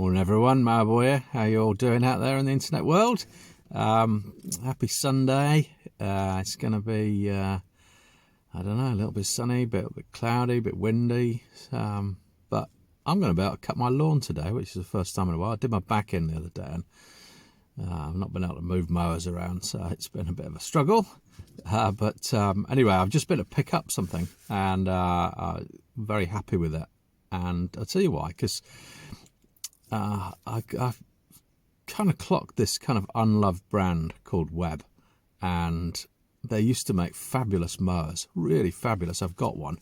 Morning everyone, Mower here. How you all doing out there in the internet world? Happy Sunday. It's going to be, I don't know, a little bit sunny, a bit cloudy, a bit windy. But I'm going to be able to cut my lawn today, which is the first time in a while. I did my back in the other day and I've not been able to move mowers around, so it's been a bit of a struggle. But anyway, I've just been to pick up something and I'm very happy with it. And I'll tell you why, because I've kind of clocked this kind of unloved brand called Webb, and they used to make fabulous mowers, really fabulous. I've got one,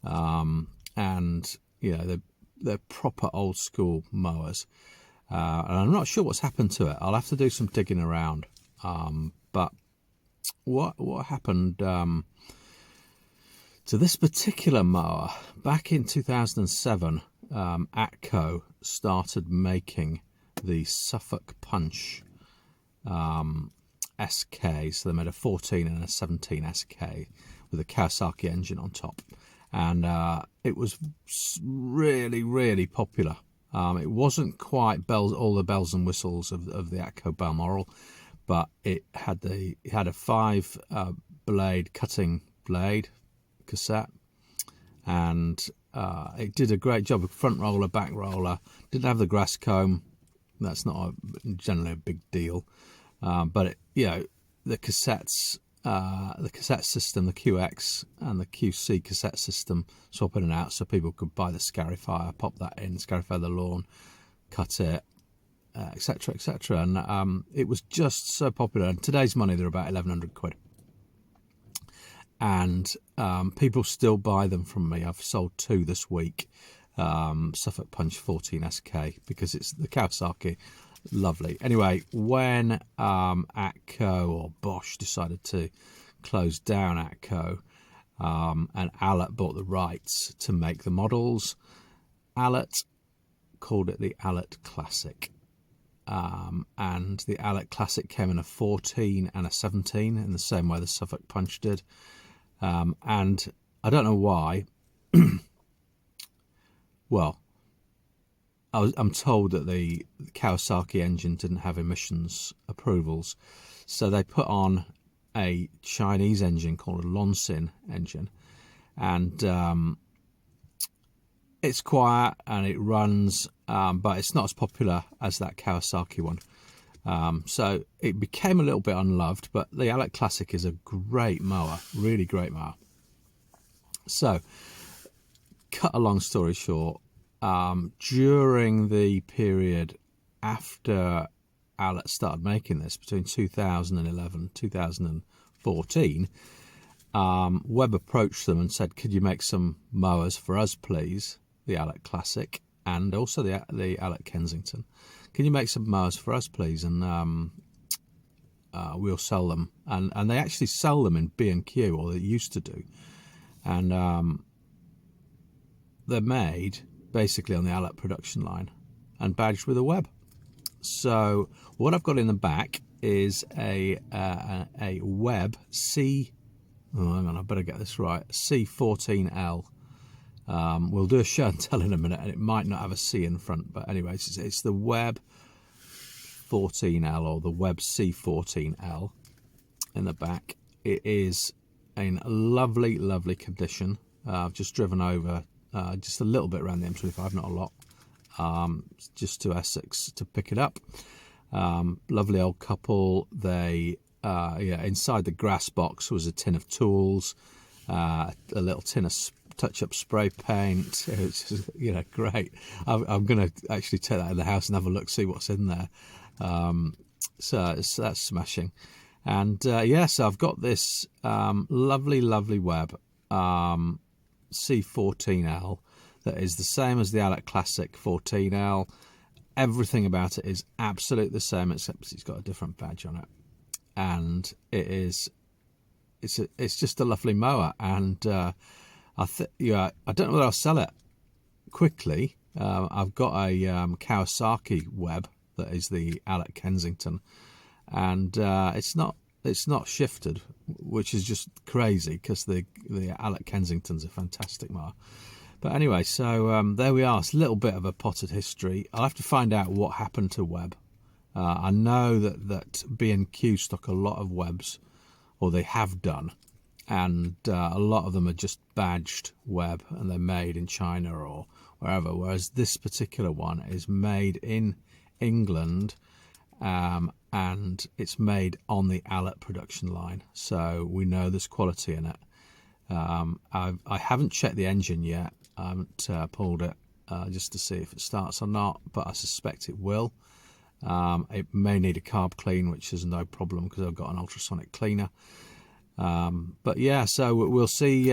and you know they're proper old school mowers, and I'm not sure what's happened to it. I'll have to do some digging around. But what happened to this particular mower back in 2007? Atco started making the Suffolk Punch SK, so they made a 14 and a 17 SK with a Kawasaki engine on top, and it was really popular. It wasn't quite all the bells and whistles of the Atco Balmoral, but it had a 5 blade cutting blade cassette, and it did a great job of front roller, back roller. Didn't have the grass comb. That's not generally a big deal. But the cassettes, the cassette system, the QX and the QC cassette system, swap in and out, so people could buy the scarifier, pop that in, scarify the lawn, cut it, etc., etc. And it was just so popular. And today's money, they're about 1,100 quid. And people still buy them from me. I've sold 2 this week, Suffolk Punch 14 SK, because it's the Kawasaki, lovely. Anyway, when Atco or Bosch decided to close down Atco, and Allett bought the rights to make the models, Allett called it the Allett Classic. And the Allett Classic came in a 14 and a 17 in the same way the Suffolk Punch did. And I don't know why. Well, I'm told that the Kawasaki engine didn't have emissions approvals, so they put on a Chinese engine called a Lonsin engine, and it's quiet and it runs, but it's not as popular as that Kawasaki one. So it became a little bit unloved, but the Allett Classic is a great mower, really great mower. So, cut a long story short, during the period after Allett started making this, between 2011 and 2014, Webb approached them and said, could you make some mowers for us, please? The Allett Classic and also the Allett Kensington. Can you make some mowers for us, please? And we'll sell them. And they actually sell them in B&Q, or they used to do. And they're made basically on the Allett production line and badged with a Webb. So what I've got in the back is a Webb hang on, I better get this right, C14L. We'll do a show and tell in a minute, and it might not have a C in front, but anyway, it's the Webb 14L, or the Webb C14L in the back. It is in lovely condition. I've just driven over just a little bit around the M25, not a lot, just to Essex to pick it up. Lovely old couple. They inside the grass box was a tin of tools, a little tin of touch-up spray paint. It's just, great. I'm going to actually take that in the house and have a look, see what's in there. So that's smashing. And so I've got this lovely Webb C14L that is the same as the Allett Classic 14L. Everything about it is absolutely the same, except it's got a different badge on it. And it's just a lovely mower. And I don't know whether I'll sell it quickly. I've got a Kawasaki Webb that is the Allett Kensington, and it's not shifted, which is just crazy because the Allett Kensington's a fantastic mower. But anyway, so there we are. It's a little bit of a potted history. I'll have to find out what happened to Webb. I know that B&Q stock a lot of Webbs, or they have done, and a lot of them are just badged Webb and they're made in China or wherever, whereas this particular one is made in England, and it's made on the Allett production line, so we know there's quality in it. I haven't checked the engine yet. I haven't pulled it just to see if it starts or not, but I suspect it will. It may need a carb clean, which is no problem because I've got an ultrasonic cleaner. But yeah, so we'll see.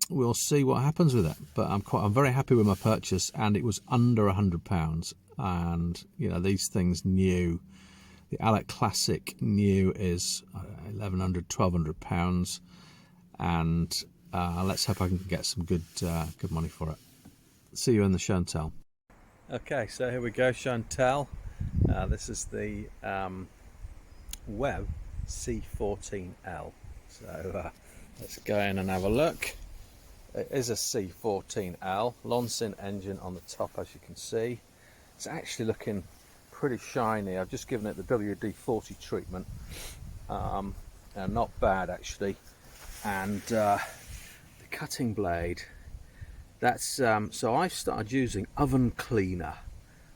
We'll see what happens with it. But I'm very happy with my purchase, and it was under £100. And you know, these things new. The Allett Classic new is £1,100, £1,200, and let's hope I can get some good money for it. See you in the show and tell. Okay, so here we go, show and tell. This is the Webb C14L. So let's go in and have a look. It is a C14L, Lonsin engine on the top, as you can see. It's actually looking pretty shiny. I've just given it the WD-40 treatment. Not bad actually. And the cutting blade, that's so I've started using oven cleaner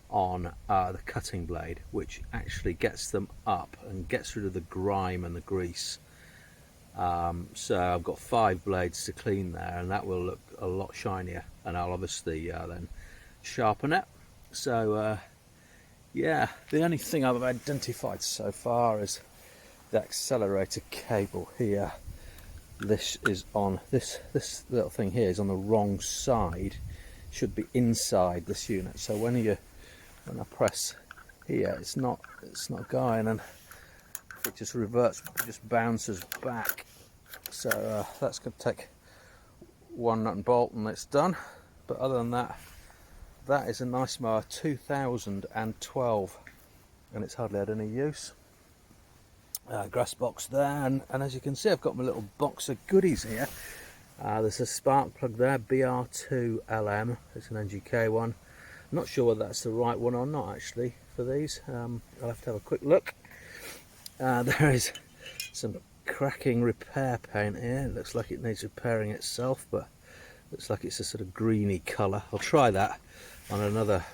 on the cutting blade, which actually gets them up and gets rid of the grime and the grease. So I've got 5 blades to clean there, and that will look a lot shinier, and I'll obviously then sharpen it. So yeah, the only thing I've identified so far is the accelerator cable here. This is on this little thing here is on the wrong side. Should be inside this unit. So when I press here, it's not going, and it just reverts, it just bounces back. So that's going to take one nut and bolt and it's done. But other than that, that is a nice mower, 2012, and it's hardly had any use. Grass box there, and as you can see, I've got my little box of goodies here. There's a spark plug there, BR2LM. It's an NGK one. I'm not sure whether that's the right one or not actually for these. I'll have to have a quick look. There is some cracking repair paint here. It looks like it needs repairing itself, but looks like it's a sort of greeny colour. I'll try that on another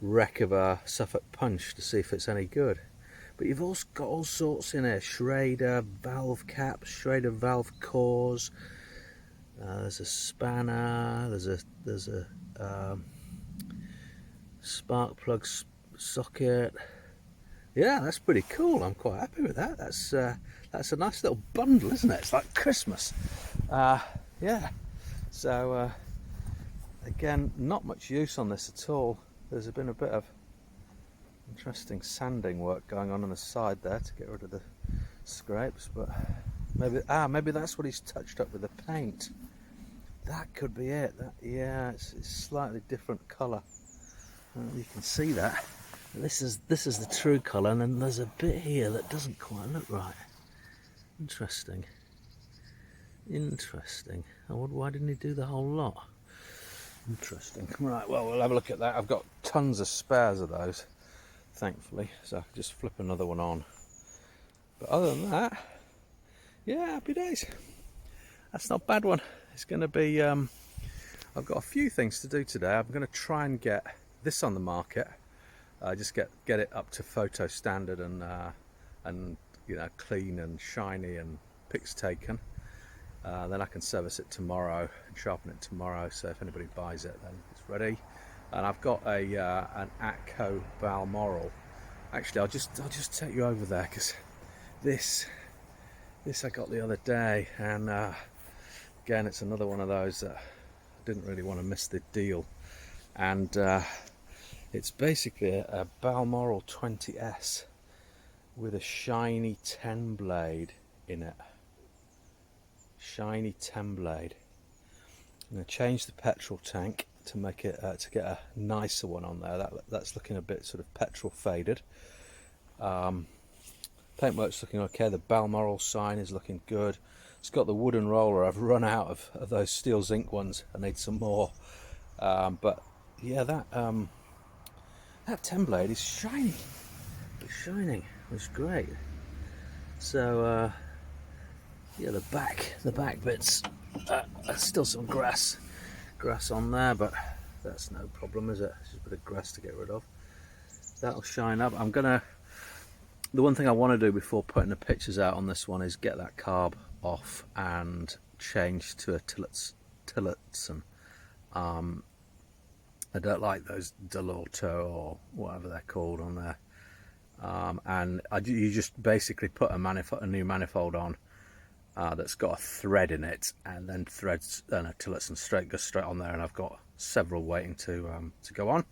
wreck of a Suffolk Punch to see if it's any good. But you've also got all sorts in here: Schrader valve caps, Schrader valve cores. There's a spanner. There's a spark plug socket. Yeah, that's pretty cool. I'm quite happy with that. That's a nice little bundle, isn't it? It's like Christmas. Yeah. So again, not much use on this at all. There's been a bit of interesting sanding work going on the side there to get rid of the scrapes, but maybe that's what he's touched up with the paint. That could be it. Yeah, it's slightly different colour. You can see that. This is the true colour, and then there's a bit here that doesn't quite look right. Interesting. I wonder, why didn't he do the whole lot? Interesting. Right, well, we'll have a look at that. I've got tons of spares of those, thankfully, so I can just flip another one on. But other than that, yeah, happy days. That's not a bad one. It's going to be, I've got a few things to do today. I'm going to try and get this on the market. Just get it up to photo standard and you know, clean and shiny and pics taken. Then I can service it tomorrow and sharpen it tomorrow. So if anybody buys it, then it's ready. And I've got an Atco Balmoral. Actually, I'll just take you over there, because this I got the other day, and again, it's another one of those that I didn't really want to miss the deal. And it's basically a Balmoral 20S with a shiny 10 blade in it. Shiny 10 blade. I'm going to change the petrol tank to make it to get a nicer one on there. That's looking a bit sort of petrol faded. Paintwork's looking okay. The Balmoral sign is looking good. It's got the wooden roller. I've run out of those steel zinc ones. I need some more. But yeah, that 10 blade is shiny. It's shining. It's great. So yeah, the back bits, there's still some grass on there, but that's no problem, is it? It's just a bit of grass to get rid of. That'll shine up. The one thing I want to do before putting the pictures out on this one is get that carb off and change to a Tillotson. I don't like those Delorto or whatever they're called on there. And you just basically put a new manifold on that's got a thread in it, and then threads and a Tillotson goes straight on there, and I've got several waiting to go on.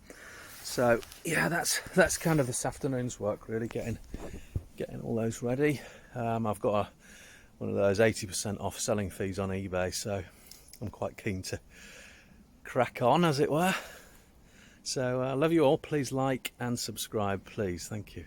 So yeah, that's kind of this afternoon's work, really, getting all those ready. I've got one of those 80% off selling fees on eBay, so I'm quite keen to crack on, as it were. So I love you all. Please like and subscribe, please. Thank you.